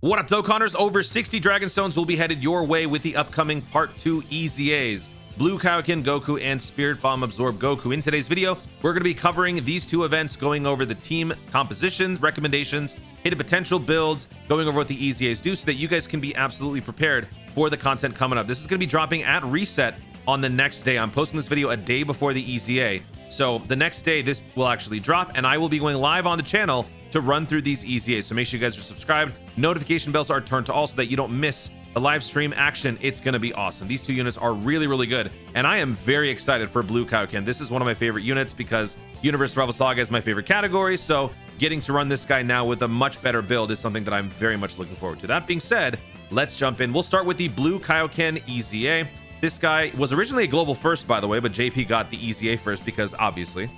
What up, Dokkonners? Over 60 Dragonstones will be headed your way with the upcoming Part 2 EZAs. Blue Kaioken Goku and Spirit Bomb Absorb Goku. In today's video, we're going to be covering these two events, going over the team compositions, recommendations, hidden potential builds, going over what the EZAs do so that you guys can be absolutely prepared for the content coming up. This is going to be dropping at reset on the next day. I'm posting this video a day before the EZA. So the next day, this will actually drop, and I will be going live on the channel to run through these EZAs. So make sure you guys are subscribed. Notification bells are turned to all so that you don't miss the live stream action. It's going to be awesome. These two units are really, really good, and I am very excited for Blue Kaioken. This is one of my favorite units because Universe Rival Saga is my favorite category, so getting to run this guy now with a much better build is something that I'm very much looking forward to. That being said, let's jump in. We'll start with the Blue Kaioken EZA. This guy was originally a global first, by the way, but JP got the EZA first because obviously.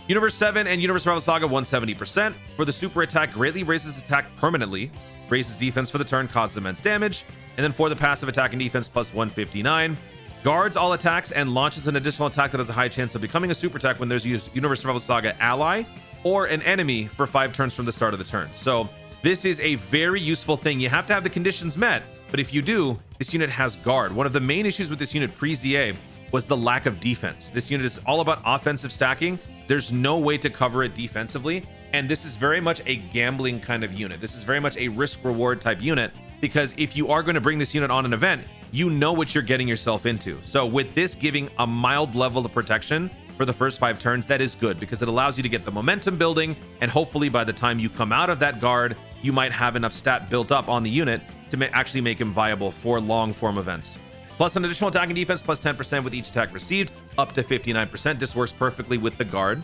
Universe 7 and Universe Rival Saga 170%. For the super attack, greatly raises attack permanently, raises defense for the turn, causes immense damage. And then for the passive attack and defense plus 159, guards all attacks and launches an additional attack that has a high chance of becoming a super attack when there's used Universe Rival Saga ally or an enemy for 5 turns from the start of the turn. So this is a very useful thing. You have to have the conditions met, but if you do, this unit has guard. One of the main issues with this unit pre-ZA was the lack of defense. This unit is all about offensive stacking. There's no way to cover it defensively, and this is very much a gambling kind of unit. This is very much a risk-reward type unit, because if you are going to bring this unit on an event, you know what you're getting yourself into. So with this giving a mild level of protection for the first 5 turns, that is good because it allows you to get the momentum building, and hopefully by the time you come out of that guard, you might have enough stat built up on the unit to actually make him viable for long form events. Plus an additional attack and defense plus 10% with each attack received, up to 59%. This works perfectly with the guard.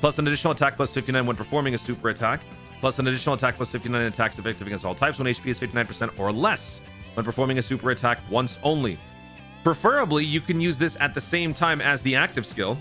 Plus an additional attack plus 59 when performing a super attack. Plus an additional attack plus 59 attacks effective against all types when HP is 59% or less when performing a super attack once only. Preferably, you can use this at the same time as the active skill,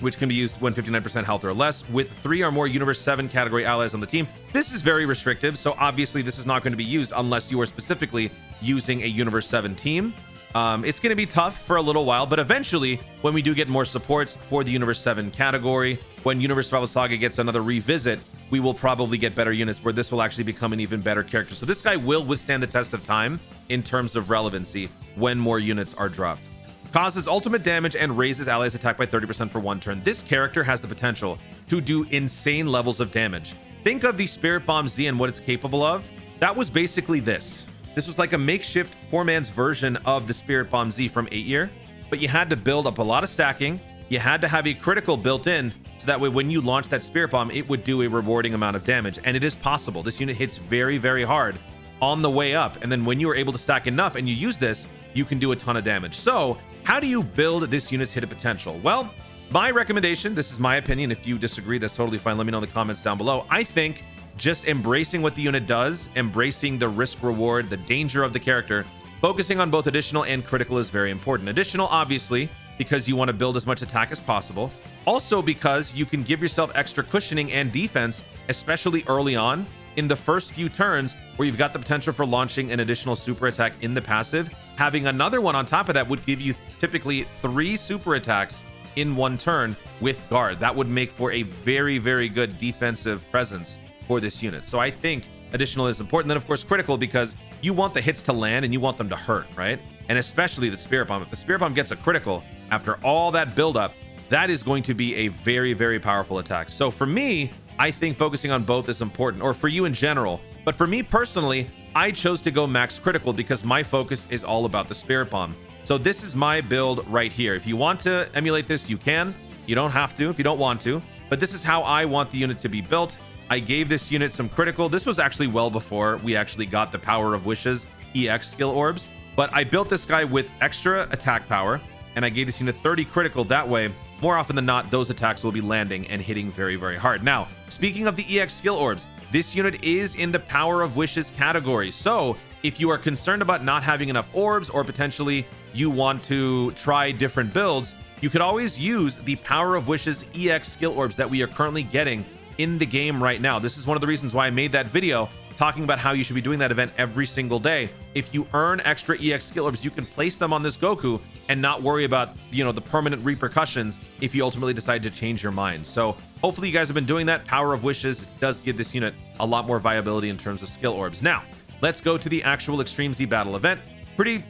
which can be used when 59% health or less, with 3 or more Universe 7 category allies on the team. This is very restrictive, so obviously this is not going to be used unless you are specifically using a Universe 7 team. It's going to be tough for a little while, but eventually, when we do get more supports for the Universe 7 category, when Universe Rival Saga gets another revisit, we will probably get better units where this will actually become an even better character. So this guy will withstand the test of time in terms of relevancy when more units are dropped. Causes ultimate damage and raises allies attack by 30% for 1 turn. This character has the potential to do insane levels of damage. Think of the Spirit Bomb Z and what it's capable of. That was basically this. This was like a makeshift poor man's version of the Spirit Bomb Z from 8 Year, but you had to build up a lot of stacking. You had to have a critical built in, so that way when you launch that Spirit Bomb, it would do a rewarding amount of damage. And it is possible. This unit hits very, very hard on the way up. And then when you are able to stack enough and you use this, you can do a ton of damage. So how do you build this unit's hidden potential? Well, my recommendation, this is my opinion. If you disagree, that's totally fine. Let me know in the comments down below. I think just embracing what the unit does, embracing the risk reward, the danger of the character, focusing on both additional and critical is very important. Additional, obviously, because you want to build as much attack as possible. Also because you can give yourself extra cushioning and defense, especially early on in the first few turns where you've got the potential for launching an additional super attack in the passive. Having another one on top of that would give you typically 3 super attacks in 1 turn with guard. That would make for a very, very good defensive presence for this unit. So I think additional is important. Then of course critical, because you want the hits to land and you want them to hurt, right? And especially the Spirit Bomb. If the Spirit Bomb gets a critical after all that buildup, that is going to be a very, very powerful attack. So for me, I think focusing on both is important, or for you in general. But for me personally, I chose to go max critical because my focus is all about the Spirit Bomb. So this is my build right here. If you want to emulate this, you can. You don't have to if you don't want to. But this is how I want the unit to be built. I gave this unit some critical. This was actually well before we actually got the Power of Wishes EX skill orbs. But I built this guy with extra attack power, and I gave this unit 30 critical. That way, more often than not, those attacks will be landing and hitting very, very hard. Now, speaking of the EX skill orbs, this unit is in the Power of Wishes category. So if you are concerned about not having enough orbs, or potentially you want to try different builds, you could always use the Power of Wishes EX skill orbs that we are currently getting in the game right now. This is one of the reasons why I made that video talking about how you should be doing that event every single day. If you earn extra EX skill orbs, you can place them on this Goku and not worry about, you know, the permanent repercussions if you ultimately decide to change your mind. So hopefully you guys have been doing that. Power of Wishes does give this unit a lot more viability in terms of skill orbs. Now, let's go to the actual Extreme Z Battle event. Pretty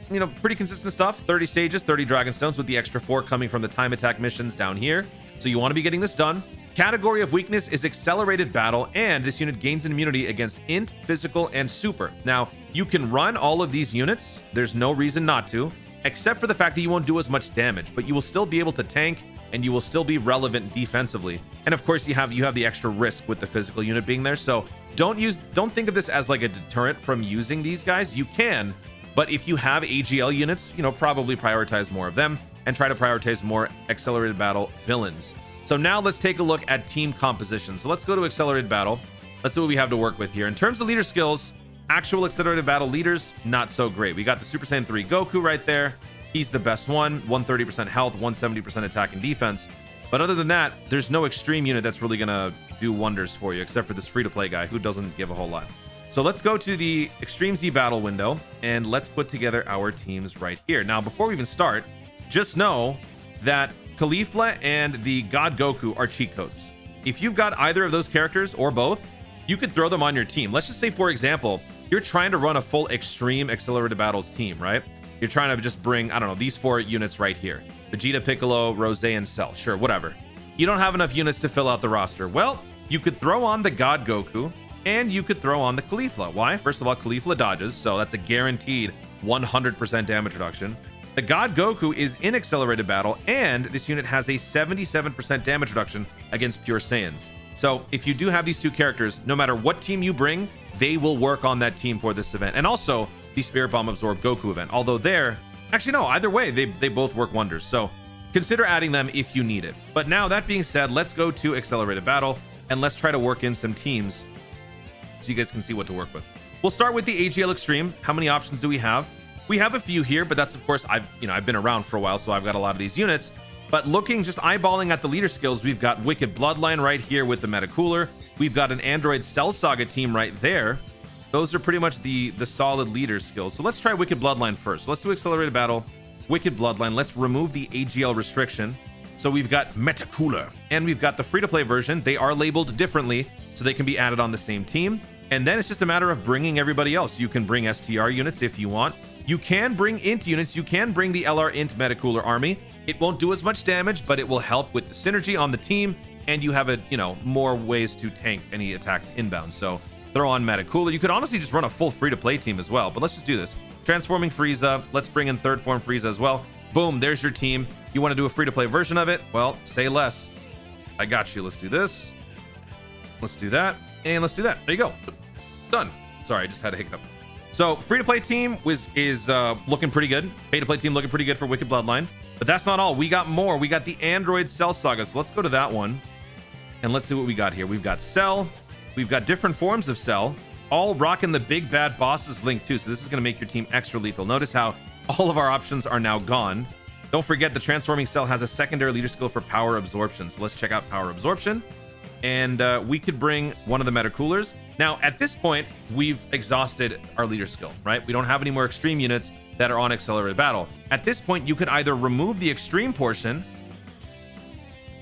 consistent stuff. 30 stages, 30 Dragon Stones, with the extra 4 coming from the time attack missions down here. So you want to be getting this done. Category of weakness is accelerated battle, and this unit gains an immunity against int, physical, and super. Now, you can run all of these units. There's no reason not to, except for the fact that you won't do as much damage, but you will still be able to tank, and you will still be relevant defensively. And of course, you have the extra risk with the physical unit being there. So don't think of this as like a deterrent from using these guys. You can, but if you have AGL units, probably prioritize more of them and try to prioritize more accelerated battle villains. So now let's take a look at team composition. So let's go to accelerated battle. Let's see what we have to work with here. In terms of leader skills, actual accelerated battle leaders, not so great. We got the Super Saiyan 3 Goku right there. He's the best one. 130% health, 170% attack and defense. But other than that, there's no extreme unit that's really gonna do wonders for you, except for this free-to-play guy who doesn't give a whole lot. So let's go to the Extreme Z battle window and let's put together our teams right here. Now, before we even start, just know that Caulifla and the God Goku are cheat codes. If you've got either of those characters or both, you could throw them on your team. Let's just say, for example, you're trying to run a full Extreme Accelerated Battles team, right? You're trying to just bring, I don't know, these 4 units right here. Vegeta, Piccolo, Rose, and Cell. Sure, whatever. You don't have enough units to fill out the roster. Well, you could throw on the God Goku, and you could throw on the Caulifla. Why? First of all, Caulifla dodges, so that's a guaranteed 100% damage reduction. The God Goku is in accelerated battle, and this unit has a 77% damage reduction against pure Saiyans. So if you do have these 2 characters, no matter what team you bring, they will work on that team for this event. And also the Spirit Bomb Absorb Goku event, although actually no, either way, they both work wonders. So consider adding them if you need it. But now, that being said, let's go to accelerated battle and let's try to work in some teams so you guys can see what to work with. We'll start with the AGL Extreme. How many options do we have? We have a few here, but that's, of course, I've been around for a while, so I've got a lot of these units. But just eyeballing at the leader skills, we've got Wicked Bloodline right here with the Metacooler. We've got an Android Cell Saga team right there. Those are pretty much the solid leader skills. So let's try Wicked Bloodline first. Let's do accelerated battle, Wicked Bloodline. Let's remove the AGL restriction. So we've got Metacooler, and we've got the free-to-play version. They are labeled differently, so they can be added on the same team. And then it's just a matter of bringing everybody else. You can bring STR units if you want. You can bring int units. You can bring the LR int Metacooler army. It won't do as much damage, but it will help with the synergy on the team, and you have more ways to tank any attacks inbound. So throw on Metacooler. You could honestly just run a full free-to-play team as well, but let's just do this. Transforming Frieza. Let's bring in third form Frieza as well. Boom, there's your team. You want to do a free-to-play version of it? Well, say less. I got you. Let's do this. Let's do that. And let's do that. There you go. Done. Sorry, I just had a hiccup. So free-to-play team is looking pretty good. Pay-to-play team looking pretty good for Wicked Bloodline. But that's not all. We got more. We got the Android Cell Saga. So let's go to that one. And let's see what we got here. We've got Cell. We've got different forms of Cell. All rocking the big bad bosses link too. So this is going to make your team extra lethal. Notice how all of our options are now gone. Don't forget the Transforming Cell has a secondary leader skill for power absorption. So let's check out power absorption. And we could bring one of the Metacoolers. Now, at this point, we've exhausted our leader skill, right? We don't have any more extreme units that are on accelerated battle. At this point, you could either remove the extreme portion.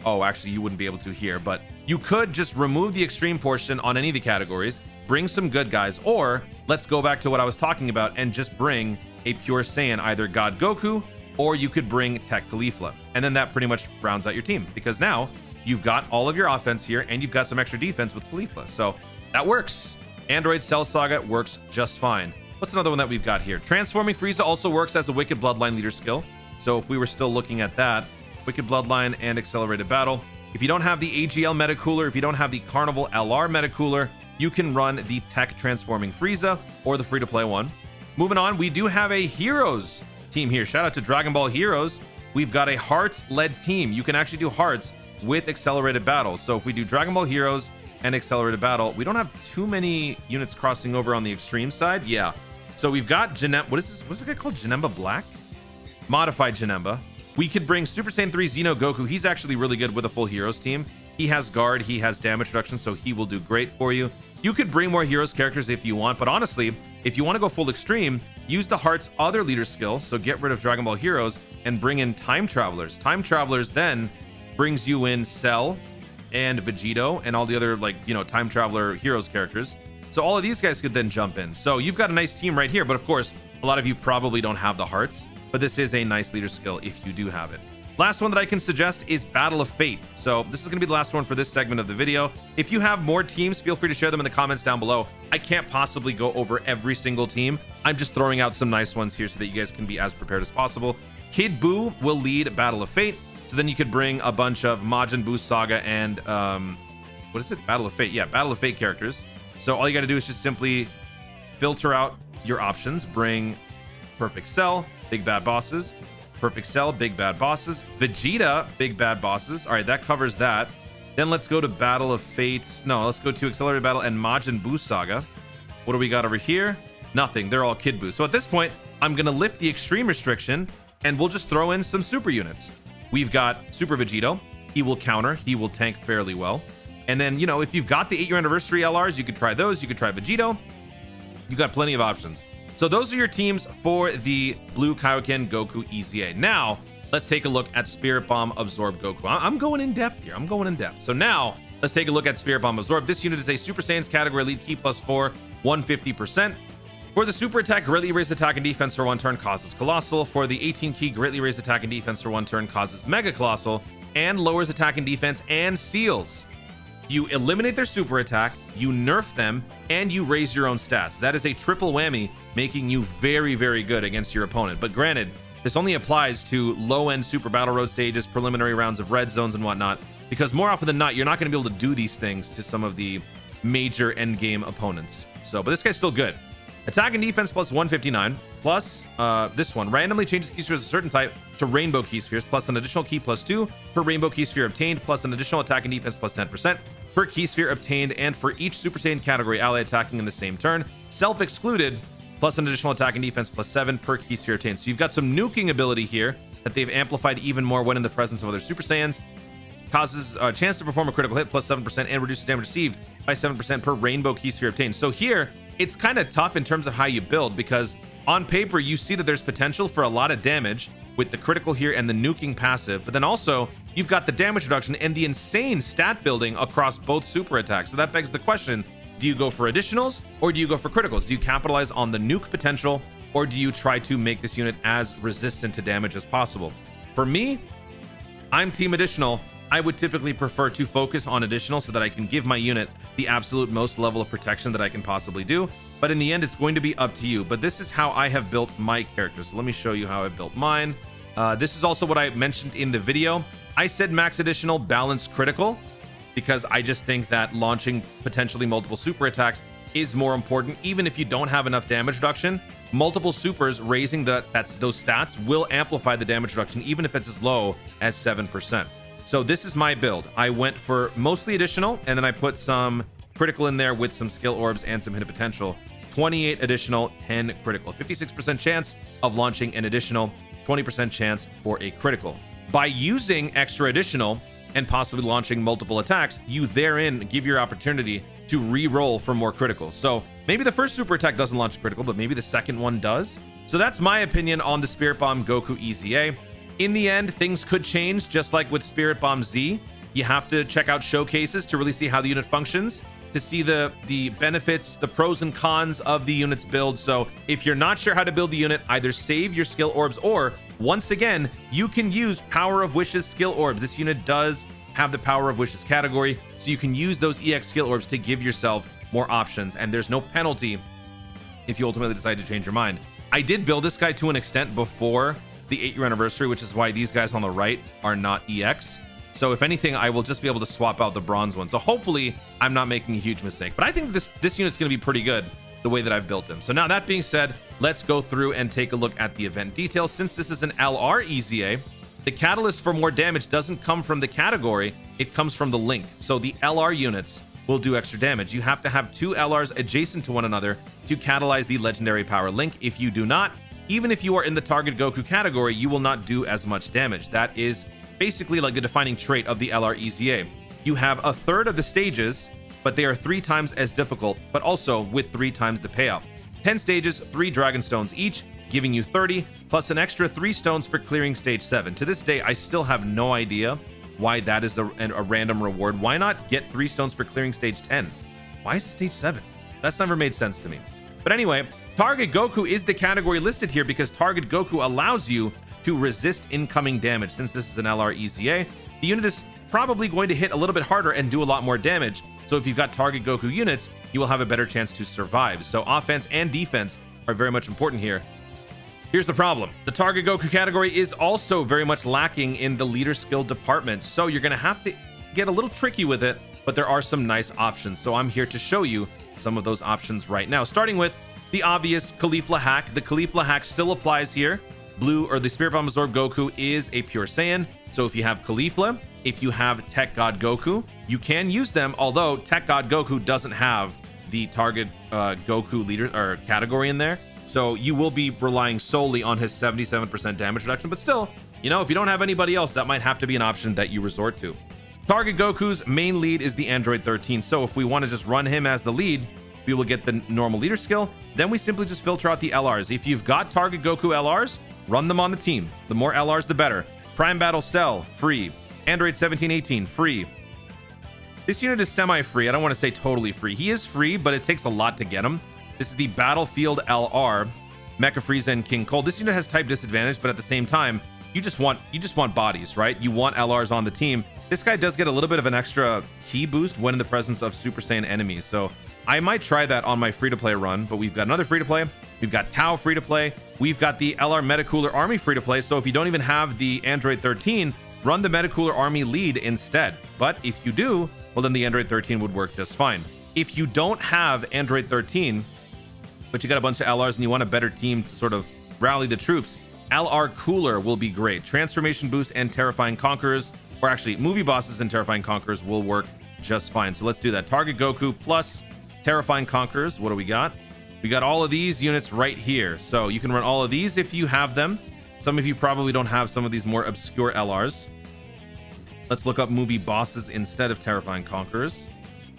Oh, actually, you wouldn't be able to here, but you could just remove the extreme portion on any of the categories, bring some good guys, or let's go back to what I was talking about and just bring a pure Saiyan, either God Goku, or you could bring Tech Caulifla. And then that pretty much rounds out your team, because now you've got all of your offense here and you've got some extra defense with Caulifla. So that works. Android Cell Saga works just fine. What's another one that we've got here? Transforming Frieza also works as a Wicked Bloodline leader skill. So if we were still looking at that, Wicked Bloodline and Accelerated Battle. If you don't have the AGL Metacooler, if you don't have the Carnival LR Metacooler, you can run the Tech Transforming Frieza or the free-to-play one. Moving on, we do have a Heroes team here. Shout out to Dragon Ball Heroes. We've got a Hearts-led team. You can actually do Hearts with Accelerated Battle. So if we do Dragon Ball Heroes and Accelerated Battle, we don't have too many units crossing over on the extreme side. Yeah. So we've got Janemba. What is this? What's it called? Janemba Black? Modified Janemba. We could bring Super Saiyan 3 Xeno Goku. He's actually really good with a full Heroes team. He has guard, he has damage reduction, so he will do great for you. You could bring more Heroes characters if you want, but honestly, if you want to go full extreme, use the Heart's other leader skill, so get rid of Dragon Ball Heroes and bring in Time Travelers. Time Travelers then brings you in Cell and Vegito and all the other, like, Time Traveler Heroes characters. So all of these guys could then jump in. So you've got a nice team right here. But of course, a lot of you probably don't have the hearts, but this is a nice leader skill if you do have it. Last one that I can suggest is Battle of Fate. So this is going to be the last one for this segment of the video. If you have more teams, feel free to share them in the comments down below. I can't possibly go over every single team. I'm just throwing out some nice ones here so that you guys can be as prepared as possible. Kid Buu will lead Battle of Fate. So then you could bring a bunch of Majin Buu Saga and what is it? Battle of Fate. Yeah, Battle of Fate characters. So all you got to do is just simply filter out your options. Bring Perfect Cell, Big Bad Bosses. Perfect Cell, Big Bad Bosses. Vegeta, Big Bad Bosses. All right, that covers that. Then let's go to Battle of Fate. No, let's go to Accelerated Battle and Majin Buu Saga. What do we got over here? Nothing. They're all Kid Buu. So at this point, I'm going to lift the extreme restriction and we'll just throw in some super units. We've got Super Vegito. He will counter. He will tank fairly well. And then, you know, if you've got the 8-year anniversary LRs, you could try those. You could try Vegito. You got plenty of options. So those are your teams for the Blue Kaioken Goku EZA. Now, let's take a look at Spirit Bomb Absorb Goku. I'm going in depth here. I'm going in depth. So now, let's take a look at Spirit Bomb Absorb. This unit is a Super Saiyan's category lead key +4, 150%. For the super attack, greatly raised attack and defense for 1 turn causes Colossal. For the 18 key, greatly raised attack and defense for 1 turn causes Mega Colossal, and lowers attack and defense and seals. You eliminate their super attack, you nerf them, and you raise your own stats. That is a triple whammy, making you very, very good against your opponent. But granted, this only applies to low-end Super Battle Road stages, preliminary rounds of red zones and whatnot, because more often than not, you're not going to be able to do these things to some of the major endgame opponents. So, but this guy's still good. Attack and defense plus 159, plus this one randomly changes key spheres of a certain type to rainbow key spheres, plus an additional key +2 per rainbow key sphere obtained, plus an additional attack and defense plus 10% per key sphere obtained, and for each Super Saiyan category ally attacking in the same turn, self-excluded, plus an additional attack and defense plus 7 per key sphere obtained. So you've got some nuking ability here that they've amplified even more when in the presence of other Super Saiyans. Causes a chance to perform a critical hit plus 7% and reduces damage received by 7% per rainbow key sphere obtained. So here, it's kind of tough in terms of how you build, because on paper, you see that there's potential for a lot of damage with the critical here and the nuking passive, but then also you've got the damage reduction and the insane stat building across both super attacks. So that begs the question, do you go for additionals or do you go for criticals? Do you capitalize on the nuke potential, or do you try to make this unit as resistant to damage as possible? For me, I'm team additional. I would typically prefer to focus on additional so that I can give my unit the absolute most level of protection that I can possibly do. But in the end, it's going to be up to you. But this is how I have built my characters. So let me show you how I built mine. This is also what I mentioned in the video. I said max additional, balanced critical, because I just think that launching potentially multiple super attacks is more important. Even if you don't have enough damage reduction, multiple supers raising those stats will amplify the damage reduction, even if it's as low as 7%. So this is my build. I went for mostly additional, and then I put some critical in there with some skill orbs and some hidden potential. 28 additional, 10 critical. 56% chance of launching an additional, 20% chance for a critical. By using extra additional and possibly launching multiple attacks, you therein give your opportunity to re-roll for more criticals. So maybe the first super attack doesn't launch critical, but maybe the second one does. So that's my opinion on the Spirit Bomb Goku EZA. In the end, things could change, just like with Spirit Bomb Z. You have to check out showcases to really see how the unit functions, to see the benefits, the pros and cons of the unit's build. So if you're not sure how to build the unit, either save your skill orbs, or once again, you can use Power of Wishes skill orbs. This unit does have the Power of Wishes category, so you can use those EX skill orbs to give yourself more options, and there's no penalty if you ultimately decide to change your mind. I did build this guy to an extent before the 8-year anniversary, which is why these guys on the right are not EX. So if anything, I will just be able to swap out the bronze one. So hopefully I'm not making a huge mistake, but I think this unit's going to be pretty good the way that I've built him. So now that being said, let's go through and take a look at the event details. Since this is an LR EZA, the catalyst for more damage doesn't come from the category, it comes from the link. So the LR units will do extra damage. You have to have 2 LRs adjacent to one another to catalyze the legendary power link. If you do not, even if you are in the target Goku category, you will not do as much damage. That is basically like the defining trait of the LR EZA. You have a third of the stages, but they are 3 times as difficult, but also with 3 times the payout. 10 stages, 3 Dragon Stones each, giving you 30, plus an extra 3 stones for clearing stage 7. To this day, I still have no idea why that is a random reward. Why not get 3 stones for clearing stage 10? Why is it stage 7? That's never made sense to me. But anyway, Target Goku is the category listed here because Target Goku allows you to resist incoming damage. Since this is an LR EZA, the unit is probably going to hit a little bit harder and do a lot more damage. So if you've got Target Goku units, you will have a better chance to survive. So offense and defense are very much important here. Here's the problem. The Target Goku category is also very much lacking in the leader skill department. So you're going to have to get a little tricky with it, but there are some nice options. So I'm here to show you some of those options right now, starting with the obvious Caulifla hack. The Caulifla hack still applies here. Blue, or the Spirit Bomb Absorb Goku, is a pure Saiyan. So if you have Caulifla, if you have Tech God Goku, you can use them, although Tech God Goku doesn't have the Target Goku leader or category in there. So you will be relying solely on his 77% damage reduction. But still, you know, if you don't have anybody else, that might have to be an option that you resort to. Target Goku's main lead is the Android 13. So if we want to just run him as the lead, we will get the normal leader skill. Then we simply just filter out the LRs. If you've got Target Goku LRs, run them on the team. The more LRs, the better. Prime Battle Cell, free. Android 1718, free. This unit is semi-free. I don't want to say totally free. He is free, but it takes a lot to get him. This is the Battlefield LR, Mecha Frieza and King Cold. This unit has type disadvantage, but at the same time, you just want bodies, right? You want LRs on the team. This guy does get a little bit of an extra ki boost when in the presence of Super Saiyan enemies. So I might try that on my free-to-play run, but we've got another free-to-play. We've got Tau free-to-play. We've got the LR Metacooler Army free-to-play. So if you don't even have the Android 13, run the Metacooler Army lead instead. But if you do, well, then the Android 13 would work just fine. If you don't have Android 13, but you got a bunch of LRs and you want a better team to sort of rally the troops, LR Cooler will be great. Transformation Boost and Terrifying Conquerors, or actually Movie Bosses and Terrifying Conquerors, will work just fine. So let's do that. Target Goku plus Terrifying Conquerors. What do we got? We got all of these units right here. So you can run all of these if you have them. Some of you probably don't have some of these more obscure LRs. Let's look up Movie Bosses instead of Terrifying Conquerors.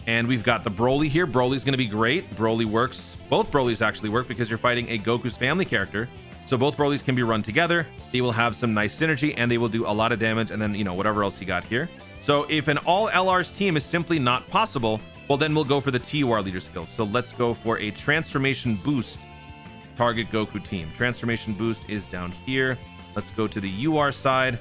And we've got the Broly here. Broly's going to be great. Broly works. Both Brolys actually work because you're fighting a Goku's family character. So both Brolys can be run together. They will have some nice synergy and they will do a lot of damage. And then, you know, whatever else you got here. So if an all LRs team is simply not possible, well, then we'll go for the TUR leader skills. So let's go for a Transformation Boost Target Goku team. Transformation Boost is down here. Let's go to the UR side.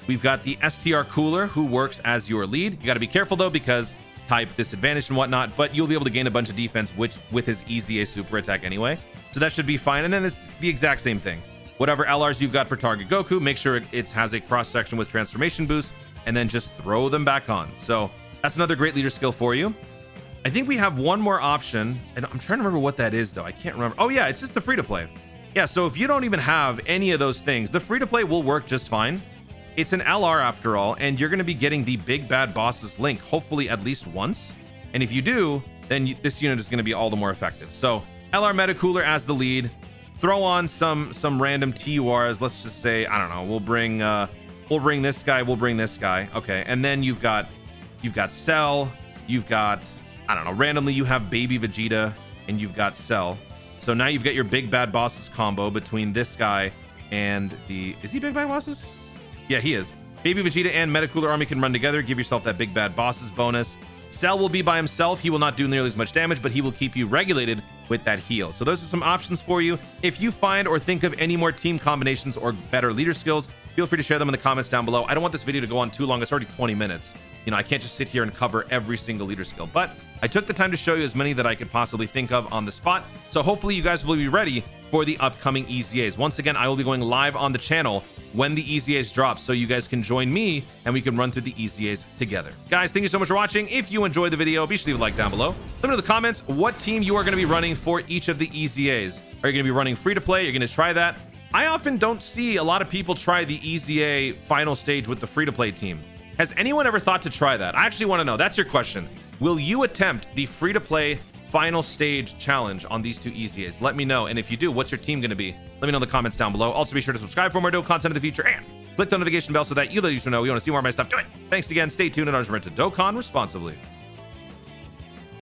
We've got the STR Cooler, who works as your lead. You got to be careful though, because type disadvantage and whatnot, but you'll be able to gain a bunch of defense which with his EZA super attack anyway. So that should be fine. And then it's the exact same thing. Whatever LRs you've got for Target Goku, make sure it has a cross section with Transformation Boost, and then just throw them back on. So that's another great leader skill for you. I think we have one more option, and I'm trying to remember what that is though. I can't remember. Oh yeah, it's just the free-to-play. Yeah, so if you don't even have any of those things, the free-to-play will work just fine. It's an LR after all, and you're going to be getting the Big Bad Bosses link, hopefully at least once. And if you do, then this unit is going to be all the more effective. So LR Metacooler as the lead. Throw on some random TURs. Let's just say, I don't know, we'll bring this guy, we'll bring this guy. Okay, and then you've got Cell, you've got, I don't know, randomly you have Baby Vegeta, and you've got Cell. So now you've got your Big Bad Bosses combo between this guy and the... Is he Big Bad Bosses? Yeah, he is. Baby Vegeta and Metacooler Army can run together. Give yourself that Big Bad Bosses bonus. Cell will be by himself. He will not do nearly as much damage, but he will keep you regulated with that heal. So those are some options for you. If you find or think of any more team combinations or better leader skills, feel free to share them in the comments down below. I don't want this video to go on too long. It's already 20 minutes. You know, I can't just sit here and cover every single leader skill, but I took the time to show you as many that I could possibly think of on the spot. So hopefully you guys will be ready for the upcoming EZAs. Once again, I will be going live on the channel when the EZAs drop, so you guys can join me and we can run through the EZAs together. Guys, thank you so much for watching. If you enjoyed the video, be sure to leave a like down below. Let me know in the comments what team you are going to be running for each of the EZAs. Are you going to be running free to play? You're going to try that? I often don't see a lot of people try the EZA final stage with the free to play team. Has anyone ever thought to try that? I actually want to know. That's your question. Will you attempt the free to play final stage challenge on these two EZAs? Let me know. And if you do, what's your team going to be? Let me know in the comments down below. Also, be sure to subscribe for more dope content in the future and click the notification bell so that you let us know you want to see more of my stuff. Do it. Thanks again. Stay tuned and always remember to Dokkan responsibly.